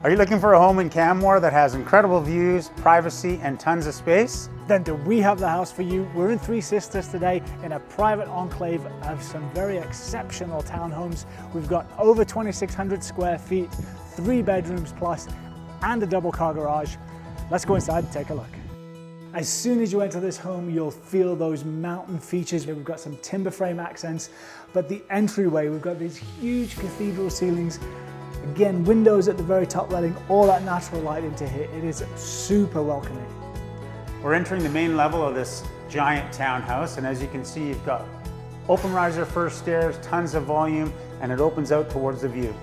Are you looking for a home in Canmore that has incredible views, privacy, and tons of space? Then do we have the house for you? We're in Three Sisters today in a private enclave of some very exceptional townhomes. We've got over 2,600 square feet, 3 bedrooms plus, and a double car garage. Let's go inside and take a look. As soon as you enter this home, you'll feel those mountain features. We've got some timber frame accents, but the entryway, we've got these huge cathedral ceilings. Again, windows at the very top letting all that natural light into here. It is super welcoming. We're entering the main level of this giant townhouse, and as you can see, you've got open riser first stairs, tons of volume, and it opens out towards the view.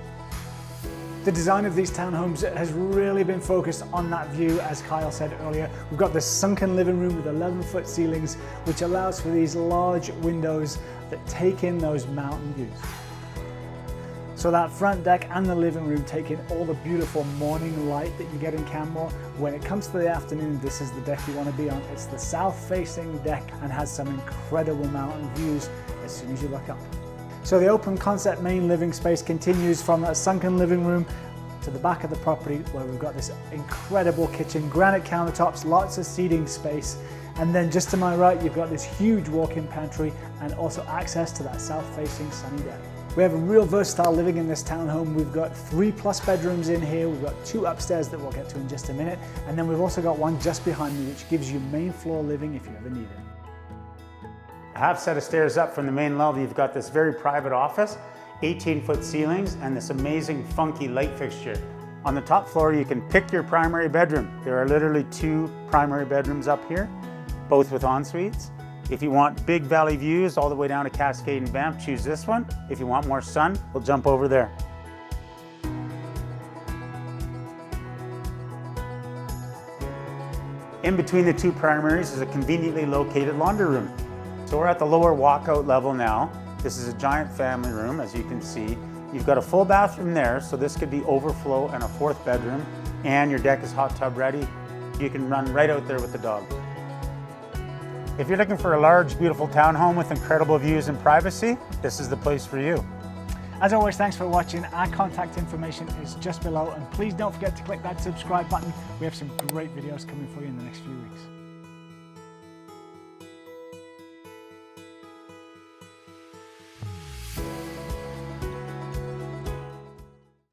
The design of these townhomes has really been focused on that view, as Kyle said earlier. We've got this sunken living room with 11-foot ceilings, which allows for these large windows that take in those mountain views. So that front deck and the living room take in all the beautiful morning light that you get in Canmore. When it comes to the afternoon, this is the deck you want to be on. It's the south-facing deck and has some incredible mountain views as soon as you look up. So the open concept main living space continues from that sunken living room to the back of the property, where we've got this incredible kitchen, granite countertops, lots of seating space. And then just to my right, you've got this huge walk-in pantry and also access to that south-facing sunny deck. We have a real versatile living in this townhome. We've got 3+ bedrooms in here. We've got 2 upstairs that we'll get to in just a minute. And then we've also got one just behind me, which gives you main floor living if you ever need it. A half set of stairs up from the main level, you've got this very private office, 18-foot ceilings, and this amazing funky light fixture. On the top floor, you can pick your primary bedroom. There are literally 2 primary bedrooms up here, both with en-suites. If you want big valley views all the way down to Cascade and Banff, choose this one. If you want more sun, we'll jump over there. In between the 2 primaries is a conveniently located laundry room. So we're at the lower walkout level now. This is a giant family room, as you can see. You've got a full bathroom there, so this could be overflow and a 4th bedroom, and your deck is hot tub ready. You can run right out there with the dog. If you're looking for a large, beautiful townhome with incredible views and privacy, this is the place for you. As always, thanks for watching. Our contact information is just below, and please don't forget to click that subscribe button. We have some great videos coming for you in the next few weeks.